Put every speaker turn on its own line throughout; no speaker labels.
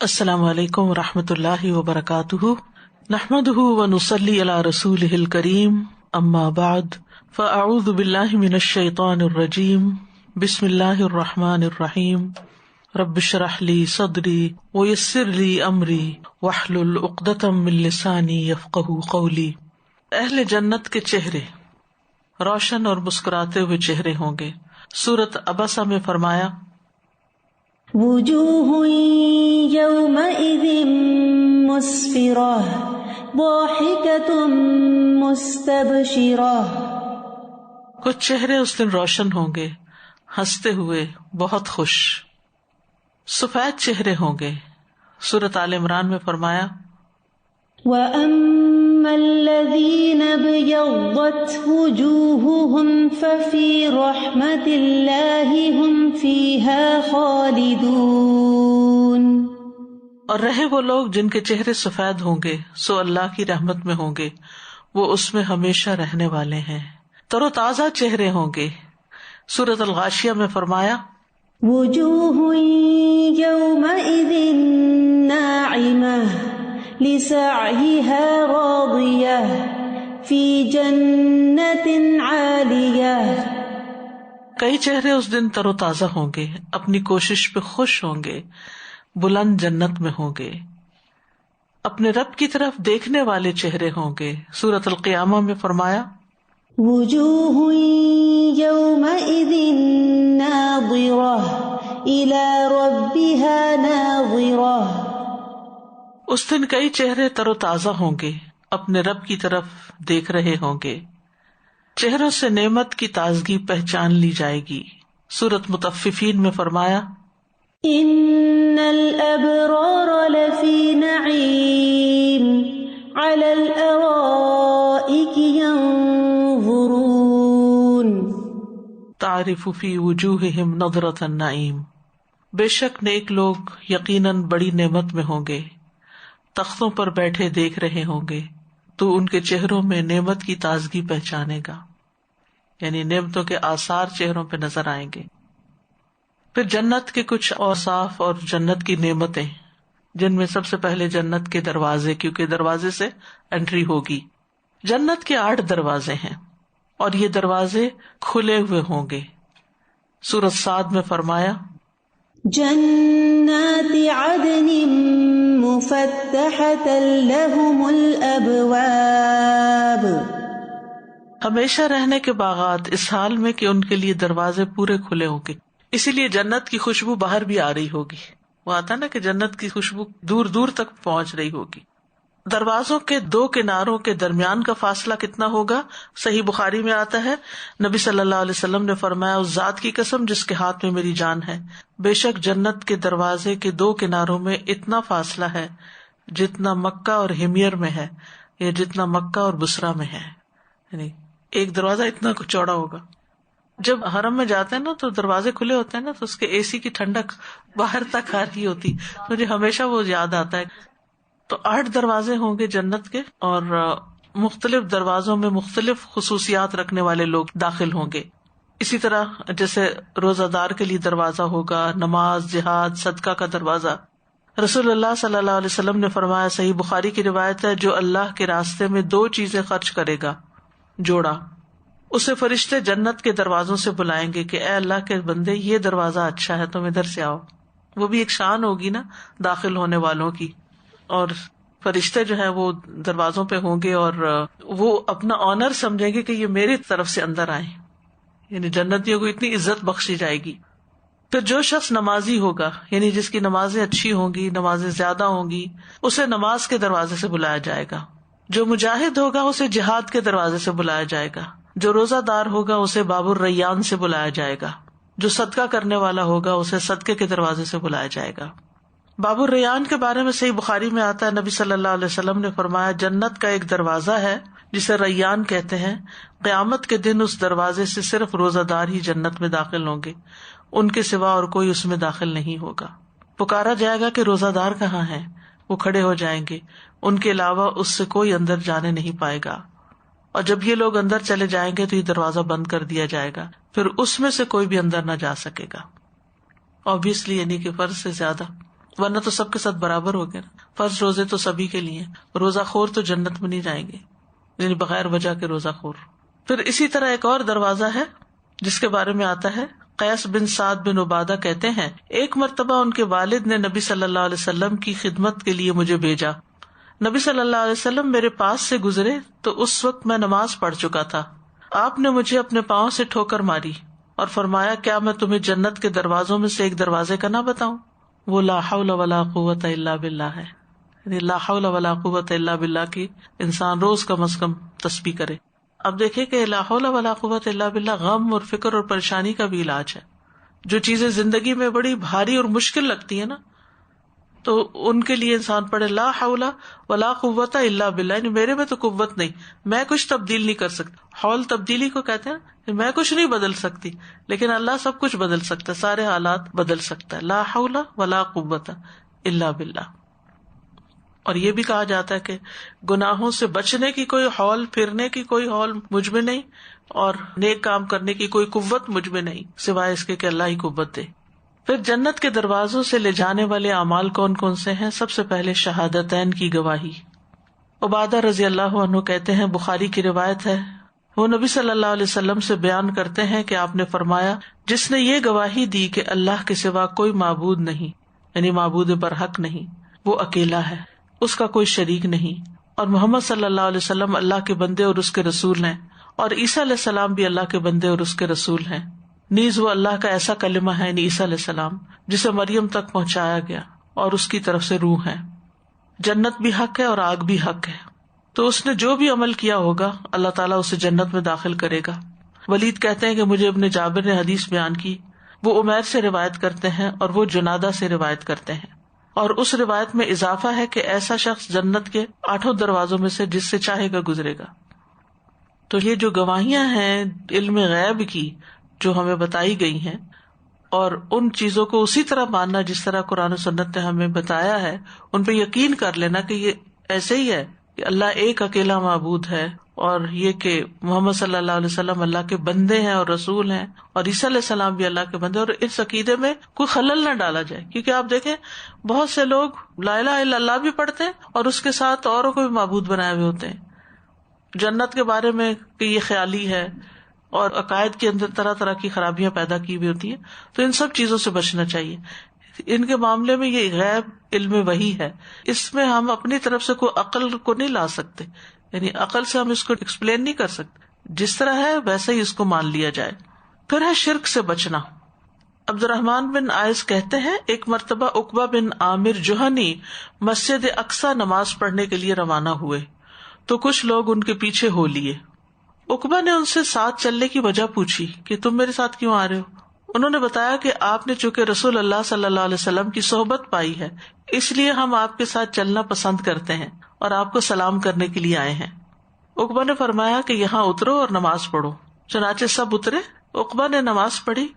السلام علیکم ورحمۃ اللہ وبرکاتہ، نحمدہ ونصلی علی رسولہ الکریم، اما بعد فاعوذ باللہ من الشیطان الرجیم، بسم اللہ الرحمن الرحیم، رب اشرح لی صدری ویسر لی امری واحلل عقدۃ من لسانی یفقہوا قولی۔ اہل جنت کے چہرے روشن اور مسکراتے ہوئے چہرے ہوں گے۔ سورۃ عبسہ میں فرمایا
وجوہ یومئذ مسفرۃ ضاحکۃ مستبشرۃ،
کچھ چہرے اس دن روشن ہوں گے، ہنستے ہوئے، بہت خوش۔ سفید چہرے ہوں گے۔ سورۃ آل عمران میں فرمایا
وَأَمَّا الَّذِينَ ابْيَضَّتْ وُجُوهُهُمْ فَفِي رَحْمَةِ اللَّهِ هُمْ فِيهَا خَالِدُونَ،
اور رہے وہ لوگ جن کے چہرے سفید ہوں گے سو اللہ کی رحمت میں ہوں گے، وہ اس میں ہمیشہ رہنے والے ہیں۔ تر و تازہ چہرے ہوں گے۔ سورۃ الغاشیہ میں فرمایا
وجوہ یومئذ ناعمہ لسعیها راضیہ فی جنت عالیہ،
کئی چہرے اس دن تر و تازہ ہوں گے، اپنی کوشش پہ خوش ہوں گے، بلند جنت میں ہوں گے، اپنے رب کی طرف دیکھنے والے چہرے ہوں گے۔ سورۃ القیامہ میں فرمایا
وجوہ یومئذ ناظرہ الی ربها ناظرہ،
اس دن کئی چہرے تر و تازہ ہوں گے، اپنے رب کی طرف دیکھ رہے ہوں گے، چہروں سے نعمت کی تازگی پہچان لی جائے گی۔ سورۃ مطففین میں فرمایا
ان الابرار لفی نعیم علی الارائک ینظرون،
تعرف فی وجوہہم نضرۃ النعیم، بے شک نیک لوگ یقیناً بڑی نعمت میں ہوں گے، تختوں پر بیٹھے دیکھ رہے ہوں گے، تو ان کے چہروں میں نعمت کی تازگی پہچانے گا، یعنی نعمتوں کے آثار چہروں پہ نظر آئیں گے۔ پھر جنت کے کچھ اوصاف اور جنت کی نعمتیں، جن میں سب سے پہلے جنت کے دروازے، کیونکہ دروازے سے انٹری ہوگی۔ جنت کے 8 دروازے ہیں اور یہ دروازے کھلے ہوئے ہوں گے۔ سورۃ صاد میں فرمایا
جنات عدن مفتحۃ لہم الابواب،
ہمیشہ رہنے کے باغات، اس حال میں کہ ان کے لیے دروازے پورے کھلے ہوں گے۔ اسی لیے جنت کی خوشبو باہر بھی آ رہی ہوگی۔ وہ آتا نا کہ جنت کی خوشبو دور دور تک پہنچ رہی ہوگی۔ دروازوں کے 2 کناروں کے درمیان کا فاصلہ کتنا ہوگا؟ صحیح بخاری میں آتا ہے، نبی صلی اللہ علیہ وسلم نے فرمایا، اس ذات کی قسم جس کے ہاتھ میں میری جان ہے، بے شک جنت کے دروازے کے 2 کناروں میں اتنا فاصلہ ہے جتنا مکہ اور ہمیر میں ہے، یا جتنا مکہ اور بصرہ میں ہے، یعنی ایک دروازہ اتنا چوڑا ہوگا۔ جب حرم میں جاتے ہیں نا تو دروازے کھلے ہوتے ہیں نا، تو اس کے اے سی کی ٹھنڈک باہر تک آ رہی ہوتی، مجھے ہمیشہ وہ یاد آتا ہے۔ تو 8 دروازے ہوں گے جنت کے، اور مختلف دروازوں میں مختلف خصوصیات رکھنے والے لوگ داخل ہوں گے۔ اسی طرح جیسے روزہ دار کے لیے دروازہ ہوگا، نماز، جہاد، صدقہ کا دروازہ۔ رسول اللہ صلی اللہ علیہ وسلم نے فرمایا، صحیح بخاری کی روایت ہے، جو اللہ کے راستے میں 2 چیزیں خرچ کرے گا، جوڑا، اسے فرشتے جنت کے دروازوں سے بلائیں گے کہ اے اللہ کے بندے، یہ دروازہ اچھا ہے، تم ادھر سے آؤ۔ وہ بھی ایک شان ہوگی نا داخل ہونے والوں کی، اور فرشتے جو ہیں وہ دروازوں پہ ہوں گے، اور وہ اپنا آنر سمجھیں گے کہ یہ میری طرف سے اندر آئے، یعنی جنتیوں کو اتنی عزت بخشی جائے گی۔ پھر جو شخص نمازی ہوگا، یعنی جس کی نمازیں اچھی ہوں گی، نمازیں زیادہ ہوں گی، اسے نماز کے دروازے سے بلایا جائے گا۔ جو مجاہد ہوگا اسے جہاد کے دروازے سے بلایا جائے گا۔ جو روزہ دار ہوگا اسے باب الریان سے بلایا جائے گا۔ جو صدقہ کرنے والا ہوگا اسے صدقے کے دروازے سے بلایا جائے گا۔ باب الریان کے بارے میں صحیح بخاری میں آتا ہے، نبی صلی اللہ علیہ وسلم نے فرمایا، جنت کا ایک دروازہ ہے جسے ریان کہتے ہیں، قیامت کے دن اس دروازے سے صرف روزہ دار ہی جنت میں داخل ہوں گے، ان کے سوا اور کوئی اس میں داخل نہیں ہوگا۔ پکارا جائے گا کہ روزہ دار کہاں ہیں؟ وہ کھڑے ہو جائیں گے، ان کے علاوہ اس سے کوئی اندر جانے نہیں پائے گا، اور جب یہ لوگ اندر چلے جائیں گے تو یہ دروازہ بند کر دیا جائے گا، پھر اس میں سے کوئی بھی اندر نہ جا سکے گا۔ obviously یعنی کہ فرض سے زیادہ، ورنہ تو سب کے ساتھ برابر ہو گیا نا. فرض روزے تو سبھی کے لیے، روزہ خور تو جنت میں نہیں جائیں گے، یعنی بغیر وجہ کے روزہ خور. پھر اسی طرح ایک اور دروازہ ہے جس کے بارے میں آتا ہے، قیس بن سعد بن عبادہ کہتے ہیں ایک مرتبہ ان کے والد نے نبی صلی اللہ علیہ وسلم کی خدمت کے لیے مجھے بھیجا. نبی صلی اللہ علیہ وسلم میرے پاس سے گزرے تو اس وقت میں نماز پڑھ چکا تھا. آپ نے مجھے اپنے پاؤں سے ٹھوکر ماری اور فرمایا کیا میں تمہیں جنت کے دروازوں میں سے ایک دروازے کا نہ بتاؤں؟ وہ لا حول ولا قوت الا باللہ ہے. یعنی لا حول ولا قوت الا باللہ کی انسان روز کم از کم تسبیح کرے. اب دیکھیں کہ لا حول ولا قوت الا باللہ غم اور فکر اور پریشانی کا بھی علاج ہے. جو چیزیں زندگی میں بڑی بھاری اور مشکل لگتی ہے نا، تو ان کے لیے انسان پڑھے لا حول ولا قوت الا باللہ، یعنی میرے میں تو قوت نہیں، میں کچھ تبدیل نہیں کر سکتی. حول تبدیلی کو کہتے ہیں کہ میں کچھ نہیں بدل سکتی، لیکن اللہ سب کچھ بدل سکتا ہے، سارے حالات بدل سکتا ہے. لا حول ولا قوت الا باللہ. اور یہ بھی کہا جاتا ہے کہ گناہوں سے بچنے کی کوئی حول، پھرنے کی کوئی حول مجھ میں نہیں، اور نیک کام کرنے کی کوئی قوت مجھ میں نہیں سوائے اس کے کہ اللہ ہی قوت دے. پھر جنت کے دروازوں سے لے جانے والے اعمال کون کون سے ہیں؟ سب سے پہلے شہادتین کی گواہی. عبادہ رضی اللہ عنہ کہتے ہیں، بخاری کی روایت ہے، وہ نبی صلی اللہ علیہ وسلم سے بیان کرتے ہیں کہ آپ نے فرمایا جس نے یہ گواہی دی کہ اللہ کے سوا کوئی معبود نہیں، یعنی معبود برحق نہیں، وہ اکیلا ہے، اس کا کوئی شریک نہیں، اور محمد صلی اللہ علیہ وسلم اللہ کے بندے اور اس کے رسول ہیں، اور عیسیٰ علیہ السلام بھی اللہ کے بندے اور اس کے رسول ہیں. نیز وہ اللہ کا ایسا کلمہ ہے، یعنی عیسیٰ علیہ السلام، جسے مریم تک پہنچایا گیا اور اس کی طرف سے روح ہے. جنت بھی حق ہے اور آگ بھی حق ہے، تو اس نے جو بھی عمل کیا ہوگا اللہ تعالیٰ اسے جنت میں داخل کرے گا. ولید کہتے ہیں کہ مجھے ابن جابر نے حدیث بیان کی، وہ عمیر سے روایت کرتے ہیں اور وہ جنادہ سے روایت کرتے ہیں، اور اس روایت میں اضافہ ہے کہ ایسا شخص جنت کے 8 دروازوں میں سے جس سے چاہے گا گزرے گا. تو یہ جو گواہیاں ہیں علم غیب کی جو ہمیں بتائی گئی ہیں، اور ان چیزوں کو اسی طرح ماننا جس طرح قرآن و سنت نے ہمیں بتایا ہے، ان پہ یقین کر لینا کہ یہ ایسے ہی ہے کہ اللہ ایک اکیلا معبود ہے، اور یہ کہ محمد صلی اللہ علیہ وسلم اللہ کے بندے ہیں اور رسول ہیں، اور عیسیٰ علیہ السلام بھی اللہ کے بندے، اور اس عقیدے میں کوئی خلل نہ ڈالا جائے. کیونکہ آپ دیکھیں بہت سے لوگ لا الہ الا اللہ بھی پڑھتے ہیں اور اس کے ساتھ اوروں کو بھی معبود بنائے ہوئے ہوتے ہیں. جنت کے بارے میں کہ یہ خیالی ہے، اور عقائد کے اندر طرح طرح کی خرابیاں پیدا کی ہوئی ہوتی ہیں. تو ان سب چیزوں سے بچنا چاہیے. ان کے معاملے میں یہ غیب علم وحی ہے، اس میں ہم اپنی طرف سے کوئی عقل کو نہیں لا سکتے، یعنی عقل سے ہم اس کو ایکسپلین نہیں کر سکتے. جس طرح ہے ویسے ہی اس کو مان لیا جائے. پھر ہے شرک سے بچنا. عبد الرحمن بن عائز کہتے ہیں ایک مرتبہ عقبہ بن عامر جوہنی مسجد اقصی نماز پڑھنے کے لیے روانہ ہوئے تو کچھ لوگ ان کے پیچھے ہو لیے. عقبہ نے ان سے ساتھ چلنے کی وجہ پوچھی کہ تم میرے ساتھ کیوں آ رہے ہو؟ انہوں نے بتایا کہ آپ نے چونکہ رسول اللہ صلی اللہ علیہ وسلم کی صحبت پائی ہے، اس لیے ہم آپ کے ساتھ چلنا پسند کرتے ہیں اور آپ کو سلام کرنے کے لیے آئے ہیں. عقبہ نے فرمایا کہ یہاں اترو اور نماز پڑھو. چنانچہ سب اترے. عقبہ نے نماز پڑھی،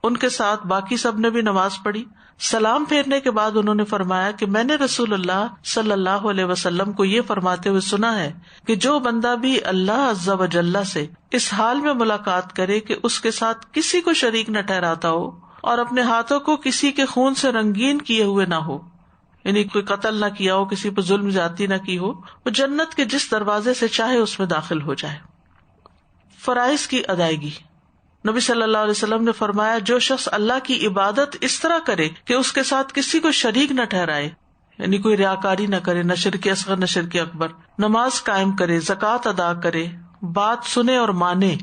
ان کے ساتھ باقی سب نے بھی نماز پڑھی. سلام پھیرنے کے بعد انہوں نے فرمایا کہ میں نے رسول اللہ صلی اللہ علیہ وسلم کو یہ فرماتے ہوئے سنا ہے کہ جو بندہ بھی اللہ عز و جل سے اس حال میں ملاقات کرے کہ اس کے ساتھ کسی کو شریک نہ ٹھہراتا ہو اور اپنے ہاتھوں کو کسی کے خون سے رنگین کیے ہوئے نہ ہو، یعنی کوئی قتل نہ کیا ہو، کسی پر ظلم زیادتی نہ کی ہو، وہ جنت کے جس دروازے سے چاہے اس میں داخل ہو جائے. فرائض کی ادائیگی. نبی صلی اللہ علیہ وسلم نے فرمایا جو شخص اللہ کی عبادت اس طرح کرے کہ اس کے ساتھ کسی کو شریک نہ ٹھہرائے، یعنی کوئی ریاکاری نہ کرے، نہ شرک اصغر نہ شرک اکبر، نماز قائم کرے، زکوٰۃ ادا کرے، بات سنے اور مانے.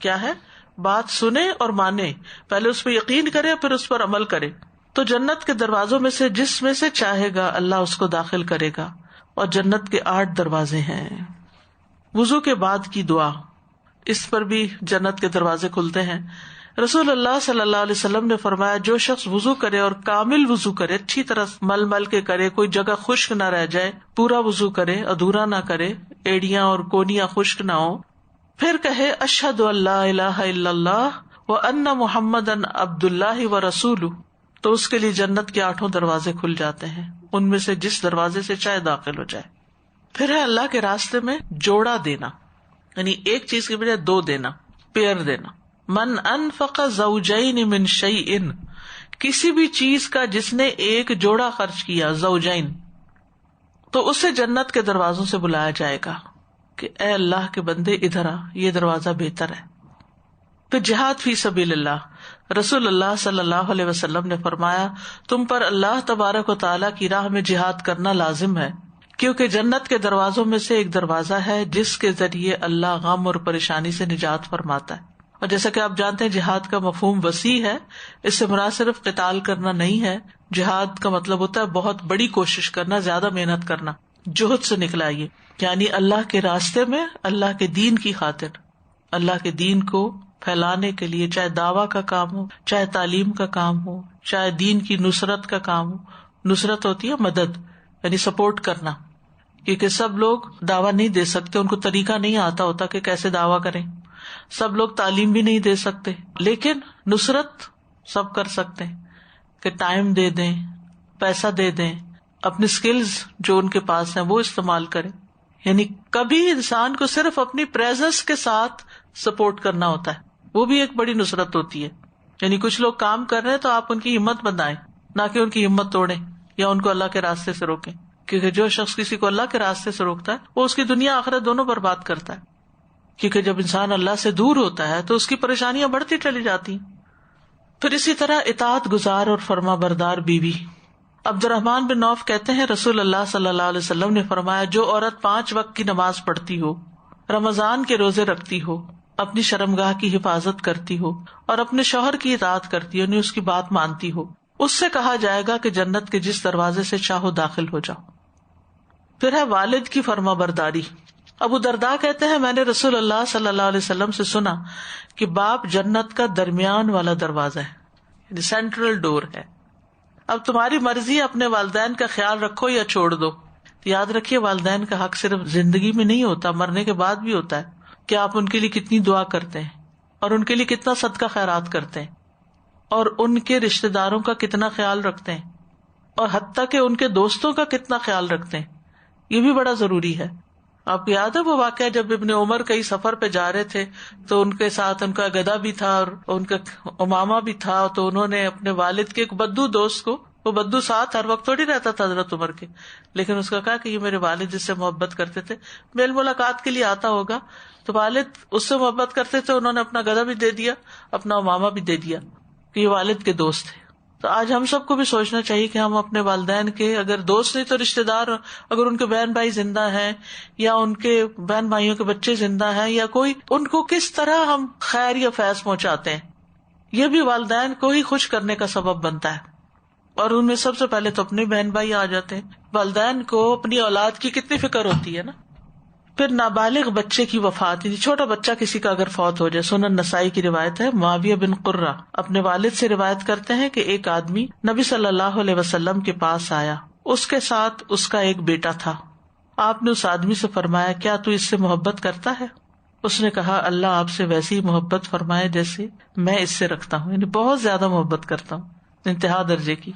کیا ہے؟ بات سنے اور مانے، پہلے اس پہ یقین کرے پھر اس پر عمل کرے، تو جنت کے دروازوں میں سے جس میں سے چاہے گا اللہ اس کو داخل کرے گا. اور جنت کے 8 دروازے ہیں. وضو کے بعد کی دعا، اس پر بھی جنت کے دروازے کھلتے ہیں. رسول اللہ صلی اللہ علیہ وسلم نے فرمایا جو شخص وضو کرے اور کامل وضو کرے، اچھی طرح مل مل کے کرے، کوئی جگہ خشک نہ رہ جائے، پورا وضو کرے، ادھورا نہ کرے، ایڑیاں اور کونیاں خشک نہ ہو، پھر کہے اشہد ان لا الہ الا اللہ وان محمدا عبد اللہ ورسولہ، تو اس کے لیے جنت کے 8 دروازے کھل جاتے ہیں، ان میں سے جس دروازے سے چاہے داخل ہو جائے. پھر ہے اللہ کے راستے میں جوڑا دینا، یعنی ایک چیز کی بجائے 2 دینا، پیئر دینا. من انفق زوجین من شیء، کسی بھی چیز کا جس نے ایک جوڑا خرچ کیا، زوجین، تو اسے جنت کے دروازوں سے بلایا جائے گا کہ اے اللہ کے بندے ادھر آ، یہ دروازہ بہتر ہے۔ پھر جہاد فی سبیل اللہ، رسول اللہ صلی اللہ علیہ وسلم نے فرمایا تم پر اللہ تبارک و تعالیٰ کی راہ میں جہاد کرنا لازم ہے، کیونکہ جنت کے دروازوں میں سے ایک دروازہ ہے جس کے ذریعے اللہ غم اور پریشانی سے نجات فرماتا ہے۔ اور جیسا کہ آپ جانتے ہیں جہاد کا مفہوم وسیع ہے، اس سے مراد صرف قتال کرنا نہیں ہے، جہاد کا مطلب ہوتا ہے بہت بڑی کوشش کرنا، زیادہ محنت کرنا، جہد سے نکلا یہ، یعنی اللہ کے راستے میں، اللہ کے دین کی خاطر، اللہ کے دین کو پھیلانے کے لیے، چاہے دعویٰ کا کام ہو، چاہے تعلیم کا کام ہو، چاہے دین کی نصرت کا کام ہو۔ نصرت ہوتی ہے مدد، یعنی سپورٹ کرنا، کیونکہ سب لوگ دعویٰ نہیں دے سکتے، ان کو طریقہ نہیں آتا ہوتا کہ کیسے دعویٰ کریں، سب لوگ تعلیم بھی نہیں دے سکتے، لیکن نصرت سب کر سکتے ہیں کہ ٹائم دے دیں، پیسہ دے دیں، اپنی سکلز جو ان کے پاس ہیں وہ استعمال کریں۔ یعنی کبھی انسان کو صرف اپنی پریزنس کے ساتھ سپورٹ کرنا ہوتا ہے، وہ بھی ایک بڑی نصرت ہوتی ہے۔ یعنی کچھ لوگ کام کر رہے ہیں تو آپ ان کی ہمت بندائیں، نہ کہ ان کی ہمت توڑیں یا ان کو اللہ کے راستے سے روکیں، کیونکہ جو شخص کسی کو اللہ کے راستے سے روکتا ہے وہ اس کی دنیا آخرت دونوں برباد کرتا ہے، کیونکہ جب انسان اللہ سے دور ہوتا ہے تو اس کی پریشانیاں بڑھتی چلی جاتی ہیں۔ پھر اسی طرح اطاعت گزار اور فرما بردار بیوی۔ عبد الرحمن بن عوف کہتے ہیں رسول اللہ صلی اللہ علیہ وسلم نے فرمایا جو عورت 5 وقت کی نماز پڑھتی ہو، رمضان کے روزے رکھتی ہو، اپنی شرمگاہ کی حفاظت کرتی ہو اور اپنے شوہر کی اطاعت کرتی ہو، یعنی اس کی بات مانتی ہو، اس سے کہا جائے گا کہ جنت کے جس دروازے سے چاہو داخل ہو جاؤ۔ پھر ہے والد کی فرما برداری۔ ابو درداء کہتے ہیں میں نے رسول اللہ صلی اللہ علیہ وسلم سے سنا کہ باپ جنت کا درمیان والا دروازہ ہے، یعنی سینٹرل ڈور ہے۔ اب تمہاری مرضی اپنے والدین کا خیال رکھو یا چھوڑ دو۔ یاد رکھیے والدین کا حق صرف زندگی میں نہیں ہوتا، مرنے کے بعد بھی ہوتا ہے کہ آپ ان کے لیے کتنی دعا کرتے ہیں اور ان کے لیے کتنا صدقہ خیرات کرتے ہیں اور ان کے رشتہ داروں کا کتنا خیال رکھتے ہیں اور حتیٰ کہ ان کے دوستوں کا کتنا خیال رکھتے ہیں، یہ بھی بڑا ضروری ہے۔ آپ کو یاد ہے وہ واقعہ جب ابن عمر کئی سفر پہ جا رہے تھے تو ان کے ساتھ ان کا گدھا بھی تھا اور ان کا امامہ بھی تھا، تو انہوں نے اپنے والد کے ایک بدو دوست کو، وہ بدو ساتھ ہر وقت تھوڑی رہتا تھا حضرت عمر کے، لیکن اس کا کہا کہ یہ میرے والد جس سے محبت کرتے تھے، میل ملاقات کے لیے آتا ہوگا، تو والد اس سے محبت کرتے تھے، انہوں نے اپنا گدھا بھی دے دیا، اپنا امامہ بھی دے دیا کہ یہ والد کے دوست تھے۔ تو آج ہم سب کو بھی سوچنا چاہیے کہ ہم اپنے والدین کے اگر دوست نہیں تو رشتہ دار، اگر ان کے بہن بھائی زندہ ہیں یا ان کے بہن بھائیوں کے بچے زندہ ہیں یا کوئی، ان کو کس طرح ہم خیر یا فیض پہنچاتے ہیں، یہ بھی والدین کو ہی خوش کرنے کا سبب بنتا ہے۔ اور ان میں سب سے پہلے تو اپنے بہن بھائی آ جاتے ہیں۔ والدین کو اپنی اولاد کی کتنی فکر ہوتی ہے نا۔ پھر نابالغ بچے کی وفات، یعنی چھوٹا بچہ کسی کا اگر فوت ہو جائے، سنن نسائی کی روایت ہے، معاویہ بن قرہ اپنے والد سے روایت کرتے ہیں کہ ایک آدمی نبی صلی اللہ علیہ وسلم کے پاس آیا، اس کے ساتھ اس کا ایک بیٹا تھا۔ آپ نے اس آدمی سے فرمایا کیا تو اس سے محبت کرتا ہے؟ اس نے کہا اللہ آپ سے ویسی محبت فرمائے جیسے میں اس سے رکھتا ہوں، یعنی بہت زیادہ محبت کرتا ہوں، انتہا درجے کی۔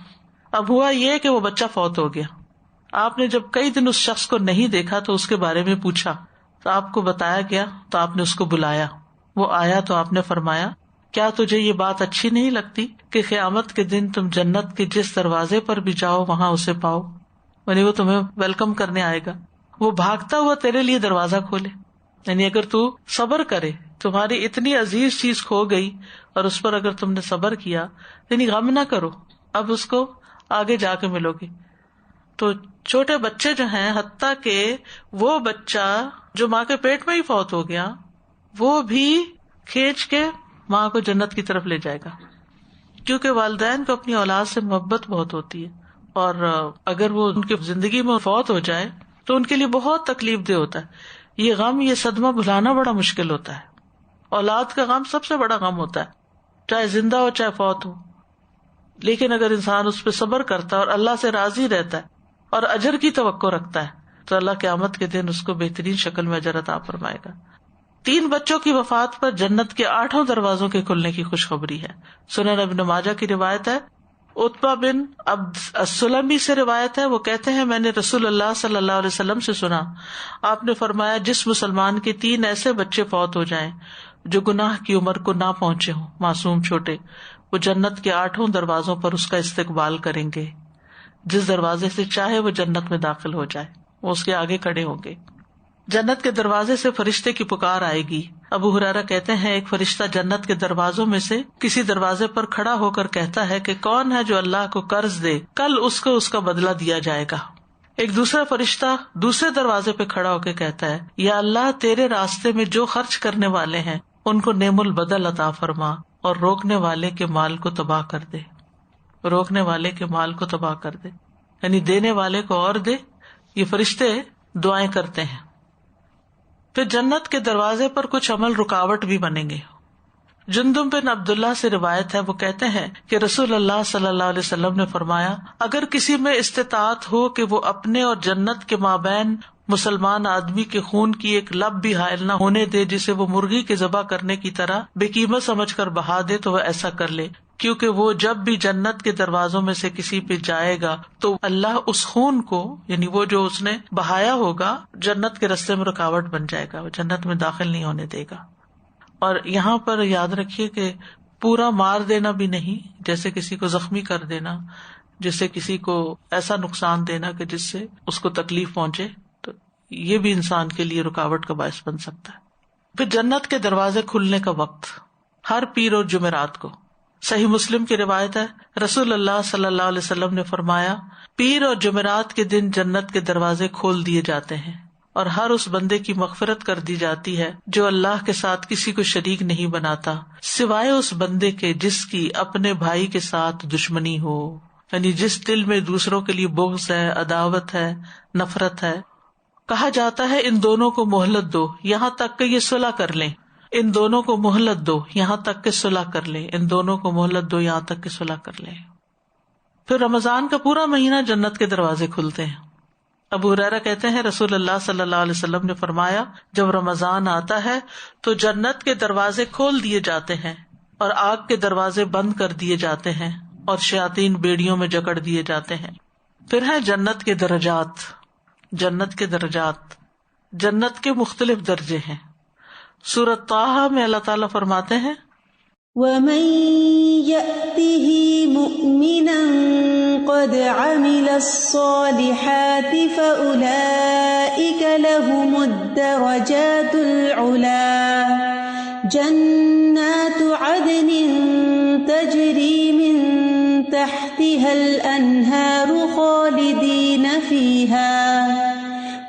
اب ہوا یہ کہ وہ بچہ فوت ہو گیا۔ آپ نے جب کئی دن اس شخص کو نہیں دیکھا تو اس کے بارے میں پوچھا تو آپ کو بتایا گیا، تو آپ نے اس کو بلایا، وہ آیا تو آپ نے فرمایا کیا تجھے یہ بات اچھی نہیں لگتی کہ قیامت کے دن تم جنت کے جس دروازے پر بھی جاؤ وہاں اسے پاؤ، یعنی وہ تمہیں ویلکم کرنے آئے گا، وہ بھاگتا ہوا تیرے لیے دروازہ کھولے۔ یعنی اگر تو صبر کرے، تمہاری اتنی عزیز چیز کھو گئی اور اس پر اگر تم نے صبر کیا، یعنی غم نہ کرو، اب اس کو آگے جا کے ملو گے۔ تو چھوٹے بچے جو ہیں، حتیٰ کہ وہ بچہ جو ماں کے پیٹ میں ہی فوت ہو گیا، وہ بھی کھینچ کے ماں کو جنت کی طرف لے جائے گا، کیونکہ والدین کو اپنی اولاد سے محبت بہت ہوتی ہے، اور اگر وہ ان کی زندگی میں فوت ہو جائے تو ان کے لیے بہت تکلیف دہ ہوتا ہے۔ یہ غم، یہ صدمہ بھلانا بڑا مشکل ہوتا ہے۔ اولاد کا غم سب سے بڑا غم ہوتا ہے، چاہے زندہ ہو چاہے فوت ہو، لیکن اگر انسان اس پہ صبر کرتا ہے اور اللہ سے راضی رہتا ہے اور اجر کی توقع رکھتا ہے تو اللہ قیامت کے دن اس کو بہترین شکل میں اجر عطا فرمائے گا۔ 3 بچوں کی وفات پر جنت کے 8 دروازوں کے کھلنے کی خوشخبری ہے۔ سنن ابن ماجہ کی روایت ہے، عتبہ بن عبد السلمی سے روایت ہے، وہ کہتے ہیں میں نے رسول اللہ صلی اللہ علیہ وسلم سے سنا، آپ نے فرمایا جس مسلمان کے 3 ایسے بچے فوت ہو جائیں جو گناہ کی عمر کو نہ پہنچے ہوں، معصوم چھوٹے، وہ جنت کے 8 دروازوں پر اس کا استقبال کریں گے. جس دروازے سے چاہے وہ جنت میں داخل ہو جائے، وہ اس کے آگے کھڑے ہوں گے. جنت کے دروازے سے فرشتے کی پکار آئے گی. ابو ہریرہ کہتے ہیں ایک فرشتہ جنت کے دروازوں میں سے کسی دروازے پر کھڑا ہو کر کہتا ہے کہ کون ہے جو اللہ کو قرض دے، کل اس کو اس کا بدلہ دیا جائے گا. ایک دوسرا فرشتہ دوسرے دروازے پہ کھڑا ہو کے کہتا ہے یا اللہ تیرے راستے میں جو خرچ کرنے والے ہیں ان کو نعم البدل عطا فرما اور روکنے والے کے مال کو تباہ کر دے. روکنے والے کے مال کو تباہ کر دے یعنی دینے والے کو اور دے. یہ فرشتے دعائیں کرتے ہیں. پھر جنت کے دروازے پر کچھ عمل رکاوٹ بھی بنیں گے. جندب بن عبداللہ سے روایت ہے، وہ کہتے ہیں کہ رسول اللہ صلی اللہ علیہ وسلم نے فرمایا اگر کسی میں استطاعت ہو کہ وہ اپنے اور جنت کے مابین مسلمان آدمی کے خون کی ایک لب بھی حائل نہ ہونے دے جسے وہ مرغی کے ذبح کرنے کی طرح بے قیمت سمجھ کر بہا دے تو وہ ایسا کر لے، کیونکہ وہ جب بھی جنت کے دروازوں میں سے کسی پہ جائے گا تو اللہ اس خون کو یعنی وہ جو اس نے بہایا ہوگا جنت کے رستے میں رکاوٹ بن جائے گا، وہ جنت میں داخل نہیں ہونے دے گا. اور یہاں پر یاد رکھیے کہ پورا مار دینا بھی نہیں، جیسے کسی کو زخمی کر دینا، جسے کسی کو ایسا نقصان دینا کہ جس سے اس کو تکلیف پہنچے، تو یہ بھی انسان کے لیے رکاوٹ کا باعث بن سکتا ہے. پھر جنت کے دروازے کھلنے کا وقت ہر پیر اور جمعرات کو. صحیح مسلم کی روایت ہے رسول اللہ صلی اللہ علیہ وسلم نے فرمایا پیر اور جمعرات کے دن جنت کے دروازے کھول دیے جاتے ہیں اور ہر اس بندے کی مغفرت کر دی جاتی ہے جو اللہ کے ساتھ کسی کو شریک نہیں بناتا سوائے اس بندے کے جس کی اپنے بھائی کے ساتھ دشمنی ہو، یعنی جس دل میں دوسروں کے لیے بغض ہے، عداوت ہے، نفرت ہے. کہا جاتا ہے ان دونوں کو مہلت دو یہاں تک کہ یہ صلح کر لیں. ان دونوں کو مہلت دو یہاں تک کہ صلح کر لیں. ان دونوں کو مہلت دو یہاں تک کہ صلح کر لیں. پھر رمضان کا پورا مہینہ جنت کے دروازے کھلتے ہیں. ابو ہریرہ کہتے ہیں رسول اللہ صلی اللہ علیہ وسلم نے فرمایا جب رمضان آتا ہے تو جنت کے دروازے کھول دیے جاتے ہیں اور آگ کے دروازے بند کر دیے جاتے ہیں اور شیاطین بیڑیوں میں جکڑ دیے جاتے ہیں. پھر ہے جنت کے درجات. جنت کے درجات، جنت کے مختلف درجے ہیں. سورۃ طٰہٰ میں اللہ تعالیٰ فرماتے ہیں
وَمَن يَأْتِهِ مُؤْمِنًا قَدْ عَمِلَ الصَّالِحَاتِ فَأُولَئِكَ لَهُمُ الدَّرَجَاتُ الْعُلَىٰ جَنَّاتُ عَدْنٍ تَجْرِي مِن تَحْتِهَا الْأَنْهَارُ خَالِدِينَ فِيهَا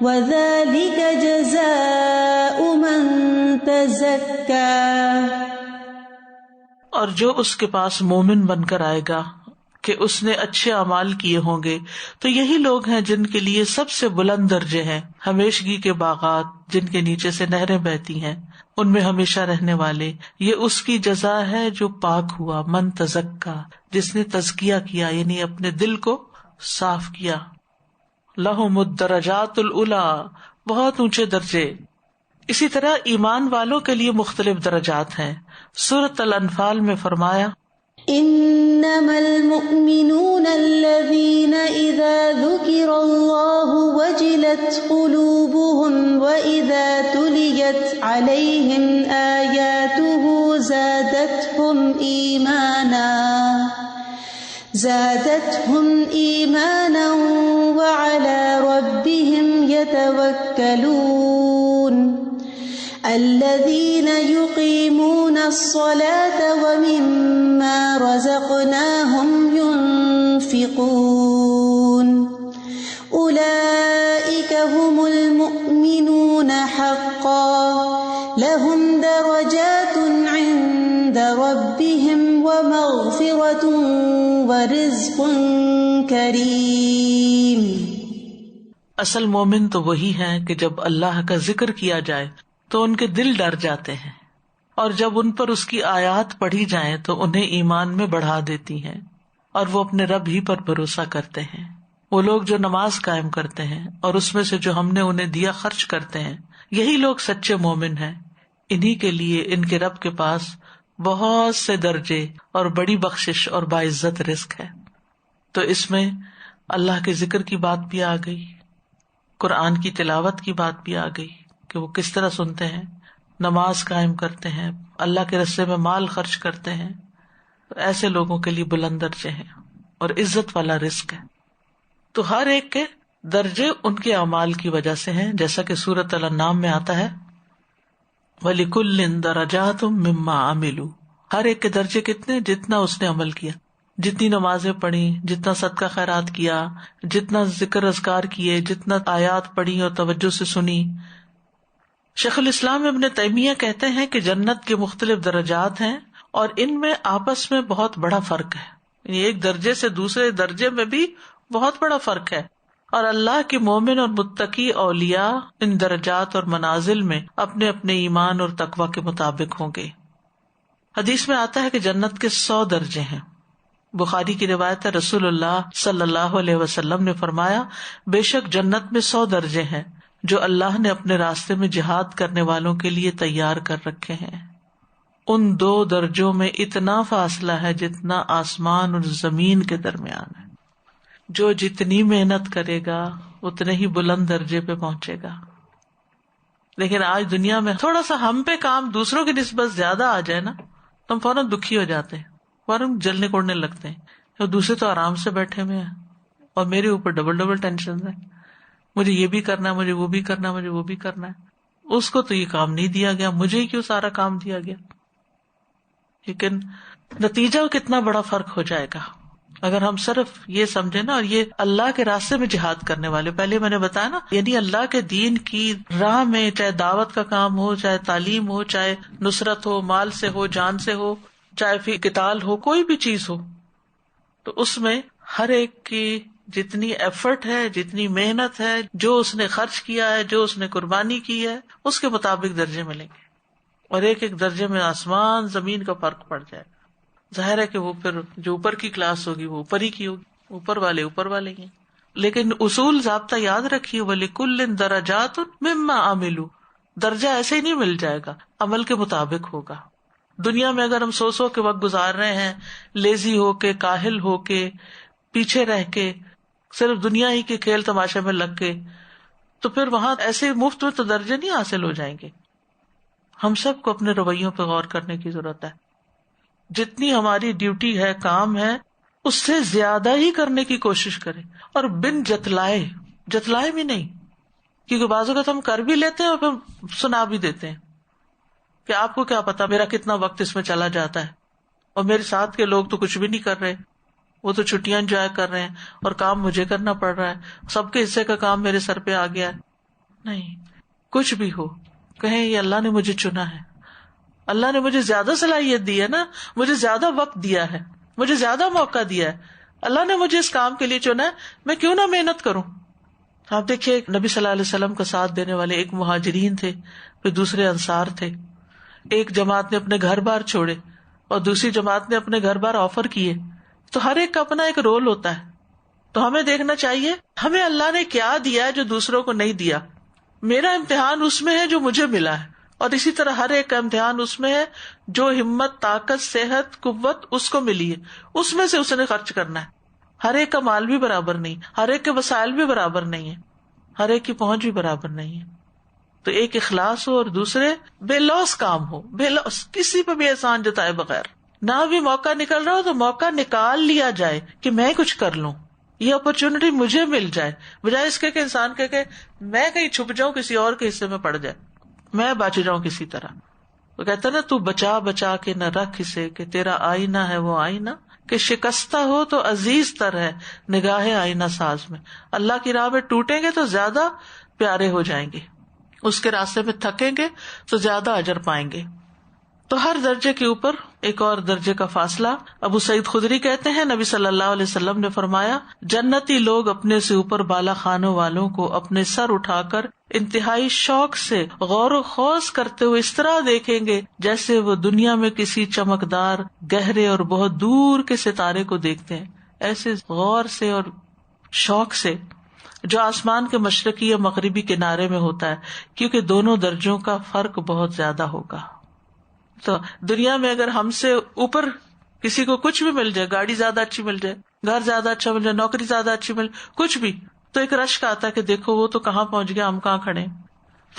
وَذَلِكَ جَزَاءُ مَن تَزَكَّىٰ.
اور جو اس کے پاس مومن بن کر آئے گا کہ اس نے اچھے اعمال کیے ہوں گے تو یہی لوگ ہیں جن کے لیے سب سے بلند درجے ہیں، ہمیشگی کے باغات جن کے نیچے سے نہریں بہتی ہیں، ان میں ہمیشہ رہنے والے. یہ اس کی جزا ہے جو پاک ہوا، من تزکا، جس نے تزکیہ کیا یعنی اپنے دل کو صاف کیا. لہم الدرجات العلی، بہت اونچے درجے. اسی طرح ایمان والوں کے لیے مختلف درجات ہیں. سورۃ الانفال میں فرمایا
انما المؤمنون الذين اذا ذكر الله وجلت قلوبهم واذا تليت عليهم آياته زادتهم ايمانا وعلى ربهم يتوكلون الذين يقيمون الصلاة ومما رزقناهم ينفقون أولئك هم المؤمنون حقا لهم درجات عند ربهم ومغفرة ورزق کریم.
اصل مومن تو وہی ہے کہ جب اللہ کا ذکر کیا جائے تو ان کے دل ڈر جاتے ہیں اور جب ان پر اس کی آیات پڑھی جائیں تو انہیں ایمان میں بڑھا دیتی ہیں اور وہ اپنے رب ہی پر بھروسہ کرتے ہیں. وہ لوگ جو نماز قائم کرتے ہیں اور اس میں سے جو ہم نے انہیں دیا خرچ کرتے ہیں، یہی لوگ سچے مومن ہیں. انہی کے لیے ان کے رب کے پاس بہت سے درجے اور بڑی بخشش اور باعزت رزق ہے. تو اس میں اللہ کے ذکر کی بات بھی آ گئی، قرآن کی تلاوت کی بات بھی آ گئی کہ وہ کس طرح سنتے ہیں، نماز قائم کرتے ہیں، اللہ کے راستے میں مال خرچ کرتے ہیں، تو ایسے لوگوں کے لیے بلند درجے ہیں اور عزت والا رزق ہے. تو ہر ایک کے درجے ان کے اعمال کی وجہ سے ہیں، جیسا کہ سورۃ الانعام میں آتا ہے وَلِكُلٍّ دَرَجَاتٌ مِّمَّا عَمِلُوا. ہر ایک کے درجے کتنے؟ جتنا اس نے عمل کیا، جتنی نمازیں پڑھی، جتنا صدقہ خیرات کیا، جتنا ذکر اذکار کیے، جتنا آیات پڑھی اور توجہ سے سنی. شیخ الاسلام ابن تیمیہ کہتے ہیں کہ جنت کے مختلف درجات ہیں اور ان میں آپس میں بہت بڑا فرق ہے، یعنی ایک درجے سے دوسرے درجے میں بھی بہت بڑا فرق ہے. اور اللہ کے مومن اور متقی اولیاء ان درجات اور منازل میں اپنے اپنے ایمان اور تقوی کے مطابق ہوں گے. حدیث میں آتا ہے کہ جنت کے 100 درجے ہیں. بخاری کی روایت ہے، رسول اللہ صلی اللہ علیہ وسلم نے فرمایا، بے شک جنت میں 100 درجے ہیں جو اللہ نے اپنے راستے میں جہاد کرنے والوں کے لیے تیار کر رکھے ہیں. ان 2 درجوں میں اتنا فاصلہ ہے جتنا آسمان اور زمین کے درمیان ہے. جو جتنی محنت کرے گا اتنے ہی بلند درجے پہ پہنچے گا. لیکن آج دنیا میں تھوڑا سا ہم پہ کام دوسروں کی نسبت زیادہ آ جائے نا تو ہم فوراً دکھی ہو جاتے ہیں، فوراً جلنے کوڑنے لگتے ہیں. اور دوسرے تو آرام سے بیٹھے ہوئے ہیں اور میرے اوپر ڈبل ٹینشن ہے، مجھے یہ بھی کرنا ہے، مجھے وہ بھی کرنا ہے، مجھے وہ بھی کرنا ہے. اس کو تو یہ کام نہیں دیا گیا، مجھے ہی کیوں سارا کام دیا گیا. لیکن نتیجہ کتنا بڑا فرق ہو جائے گا اگر ہم صرف یہ سمجھے نا. اور یہ اللہ کے راستے میں جہاد کرنے والے، پہلے میں نے بتایا نا، یعنی اللہ کے دین کی راہ میں، چاہے دعوت کا کام ہو، چاہے تعلیم ہو، چاہے نصرت ہو، مال سے ہو، جان سے ہو، چاہے فی قتال ہو، کوئی بھی چیز ہو، تو اس میں ہر ایک کی جتنی ایفرٹ ہے، جتنی محنت ہے، جو اس نے خرچ کیا ہے، جو اس نے قربانی کی ہے، اس کے مطابق درجے ملیں گے. اور ایک ایک درجے میں آسمان زمین کا فرق پڑ جائے گا. ظاہر ہے کہ وہ پھر جو اوپر کی کلاس ہوگی وہ اوپر ہی کی ہوگی، اوپر والے ہی. لیکن اصول ضابطہ یاد رکھیے، وَلِكُلٍّ دَرَجَاتٌ مِّمَّا عَمِلُوا. درجہ ایسے ہی نہیں مل جائے گا، عمل کے مطابق ہوگا. دنیا میں اگر ہم سو کے وقت گزار رہے ہیں، لیزی ہو کے، کاہل ہو کے، پیچھے رہ کے، صرف دنیا ہی کے کھیل تماشے میں لگ کے، تو پھر وہاں ایسے مفت میں تو درجے نہیں حاصل ہو جائیں گے. ہم سب کو اپنے رویوں پہ غور کرنے کی ضرورت ہے. جتنی ہماری ڈیوٹی ہے، کام ہے، اس سے زیادہ ہی کرنے کی کوشش کریں، اور بن جتلائے بھی نہیں. کیونکہ بعض اوقات ہم کر بھی لیتے ہیں اور پھر سنا بھی دیتے ہیں کہ آپ کو کیا پتا میرا کتنا وقت اس میں چلا جاتا ہے، اور میرے ساتھ کے لوگ تو کچھ بھی نہیں کر رہے، وہ تو چھٹیاں انجوائے کر رہے ہیں اور کام مجھے کرنا پڑ رہا ہے، سب کے حصے کا کام میرے سر پہ آ گیا ہے. نہیں، کچھ بھی ہو کہیں یہ اللہ نے مجھے چنا ہے، اللہ نے مجھے زیادہ صلاحیت دی ہے نا، مجھے زیادہ وقت دیا ہے، مجھے زیادہ موقع دیا ہے، اللہ نے مجھے اس کام کے لیے چنا ہے، میں کیوں نہ محنت کروں. آپ دیکھیے نبی صلی اللہ علیہ وسلم کا ساتھ دینے والے ایک مہاجرین تھے، پھر دوسرے انصار تھے. ایک جماعت نے اپنے گھر بار چھوڑے اور دوسری جماعت نے اپنے گھر بار آفر کیے. تو ہر ایک کا اپنا ایک رول ہوتا ہے. تو ہمیں دیکھنا چاہیے ہمیں اللہ نے کیا دیا ہے جو دوسروں کو نہیں دیا. میرا امتحان اس میں ہے جو مجھے ملا ہے، اور اسی طرح ہر ایک کا امتحان اس میں ہے جو ہمت، طاقت، صحت، قوت اس کو ملی ہے، اس میں سے اس نے خرچ کرنا ہے. ہر ایک کا مال بھی برابر نہیں، ہر ایک کے وسائل بھی برابر نہیں ہے، ہر ایک کی پہنچ بھی برابر نہیں ہے. تو ایک اخلاص ہو اور دوسرے بے لوث کام ہو، بے لوث، کسی پہ بھی احسان جتائے بغیر. نہ بھی موقع نکل رہا ہو تو موقع نکال لیا جائے کہ میں کچھ کر لوں، یہ اپرچونٹی مجھے مل جائے، بجائے اس کے کہ انسان کہ میں کہیں چھپ جاؤں، کسی اور کے حصے میں پڑ جائے، میں بچ جاؤں کسی طرح. وہ کہتا نا، تو بچا بچا کے نہ رکھ اسے کہ تیرا آئینہ ہے وہ آئینہ، کہ شکستہ ہو تو عزیز تر ہے نگاہ آئینہ ساز میں. اللہ کی راہ میں ٹوٹیں گے تو زیادہ پیارے ہو جائیں گے، اس کے راستے میں تھکیں گے تو زیادہ اجر پائیں گے. تو ہر درجے کے اوپر ایک اور درجے کا فاصلہ. ابو سعید خدری کہتے ہیں نبی صلی اللہ علیہ وسلم نے فرمایا، جنتی لوگ اپنے سے اوپر بالا خانوں والوں کو اپنے سر اٹھا کر انتہائی شوق سے غور و خوض کرتے ہوئے اس طرح دیکھیں گے جیسے وہ دنیا میں کسی چمکدار، گہرے اور بہت دور کے ستارے کو دیکھتے ہیں، ایسے غور سے اور شوق سے جو آسمان کے مشرقی یا مغربی کنارے میں ہوتا ہے، کیونکہ دونوں درجوں کا فرق بہت زیادہ ہوگا. تو دنیا میں اگر ہم سے اوپر کسی کو کچھ بھی مل جائے، گاڑی زیادہ اچھی مل جائے، گھر زیادہ اچھا مل جائے، نوکری زیادہ اچھی مل، کچھ بھی، تو ایک رشک آتا ہے کہ دیکھو وہ تو کہاں پہنچ گیا، ہم کہاں کھڑے.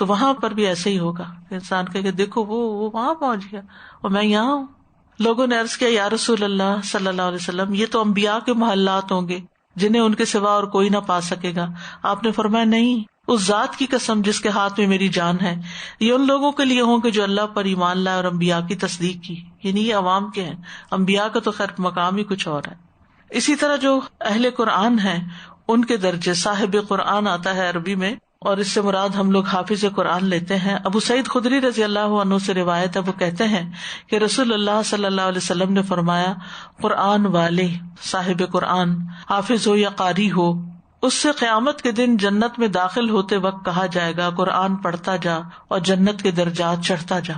تو وہاں پر بھی ایسے ہی ہوگا، انسان کہ دیکھو وہ وہاں پہنچ گیا اور میں یہاں ہوں. لوگوں نے عرض کیا یا رسول اللہ صلی اللہ علیہ وسلم، یہ تو انبیاء کے محلات ہوں گے جنہیں ان کے سوا اور کوئی نہ پا سکے گا. آپ نے فرمایا نہیں، اس ذات کی قسم جس کے ہاتھ میں میری جان ہے، یہ ان لوگوں کے لیے ہوں گے جو اللہ پر ایمان لائے اور انبیاء کی تصدیق کی. یعنی یہ عوام کے ہیں، انبیاء کا تو خیر مقام ہی کچھ اور ہے. اسی طرح جو اہل قرآن ہیں ان کے درجے صاحب قرآن آتا ہے عربی میں، اور اس سے مراد ہم لوگ حافظ قرآن لیتے ہیں. ابو سعید خدری رضی اللہ عنہ سے روایت ہے، وہ کہتے ہیں کہ رسول اللہ صلی اللہ علیہ وسلم نے فرمایا، قرآن والے، صاحب قرآن، حافظ ہو یا قاری ہو، اس سے قیامت کے دن جنت میں داخل ہوتے وقت کہا جائے گا قرآن پڑھتا جا اور جنت کے درجات چڑھتا جا.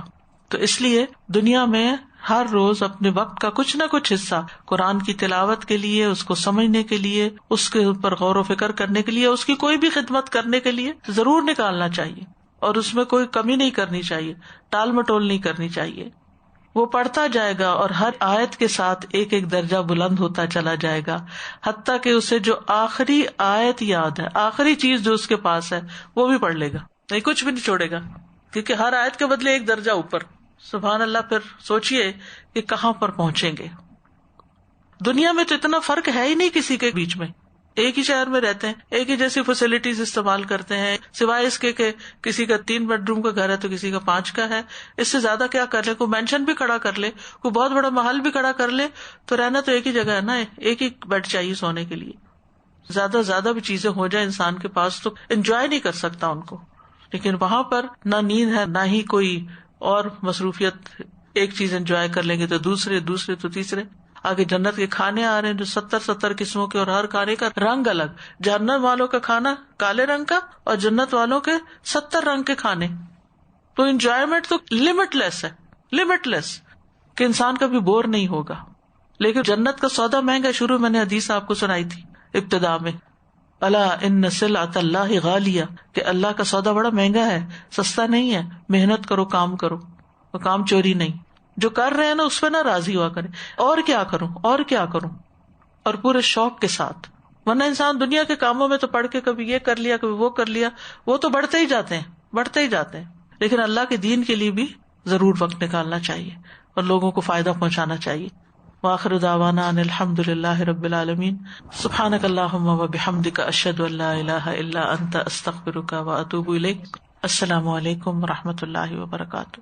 تو اس لیے دنیا میں ہر روز اپنے وقت کا کچھ نہ کچھ حصہ قرآن کی تلاوت کے لیے، اس کو سمجھنے کے لیے، اس کے اوپر غور و فکر کرنے کے لیے، اس کی کوئی بھی خدمت کرنے کے لیے ضرور نکالنا چاہیے، اور اس میں کوئی کمی نہیں کرنی چاہیے، ٹال مٹول نہیں کرنی چاہیے. وہ پڑھتا جائے گا اور ہر آیت کے ساتھ ایک ایک درجہ بلند ہوتا چلا جائے گا، حتیٰ کہ اسے جو آخری آیت یاد ہے، آخری چیز جو اس کے پاس ہے وہ بھی پڑھ لے گا، نہیں کچھ بھی نہیں چھوڑے گا، کیونکہ ہر آیت کے بدلے ایک درجہ اوپر. سبحان اللہ. پھر سوچئے کہ کہاں پر پہنچیں گے. دنیا میں تو اتنا فرق ہے ہی نہیں کسی کے بیچ میں، ایک ہی شہر میں رہتے ہیں، ایک ہی جیسی فیسلٹیز استعمال کرتے ہیں، سوائے اس کے کہ کسی کا 3 بیڈ روم کا گھر ہے تو کسی کا 5 کا ہے. اس سے زیادہ کیا کر لے، کوئی مینشن بھی کھڑا کر لے، کوئی بہت بڑا محل بھی کھڑا کر لے، تو رہنا تو ایک ہی جگہ ہے نا، ایک ہی بیڈ چاہیے سونے کے لیے. زیادہ بھی چیزیں ہو جائیں انسان کے پاس تو انجوائے نہیں کر سکتا ان کو. لیکن وہاں پر نہ نیند ہے نہ ہی کوئی اور مصروفیت. ایک چیز انجوائے کر لیں گے تو دوسرے تو تیسرے. آگے جنت کے کھانے آ رہے ہیں جو 70 قسموں کے، اور ہر کھانے کا رنگ الگ. جہنم والوں کا کھانا کالے رنگ کا اور جنت والوں کے 70 رنگ کے کھانے. تو انجوائمنٹ تو لمٹ لیس کہ انسان کبھی بور نہیں ہوگا. لیکن جنت کا سودا مہنگا. شروع میں نے حدیث آپ کو سنائی تھی ابتدا میں، الا ان سلعۃ اللہ غالیہ، کہ اللہ کا سودا بڑا مہنگا ہے، سستا نہیں ہے. محنت کرو، کام کرو، اور کام چوری نہیں. جو کر رہے ہیں نا اس پہ نہ راضی ہوا کرے، اور کیا کروں، اور پورے شوق کے ساتھ. ورنہ انسان دنیا کے کاموں میں تو پڑھ کے کبھی یہ کر لیا کبھی وہ کر لیا، وہ تو بڑھتے ہی جاتے ہیں. لیکن اللہ کے دین کے لیے بھی ضرور وقت نکالنا چاہیے اور لوگوں کو فائدہ پہنچانا چاہیے. وآخر دعوانا ان الحمد للہ رب العالمین. سبحانک اللہم وبحمدک، اشہد ان لا الہ الا انت، استغفرک واتوب الیک. السلام علیکم ورحمۃ اللہ وبرکاتہ.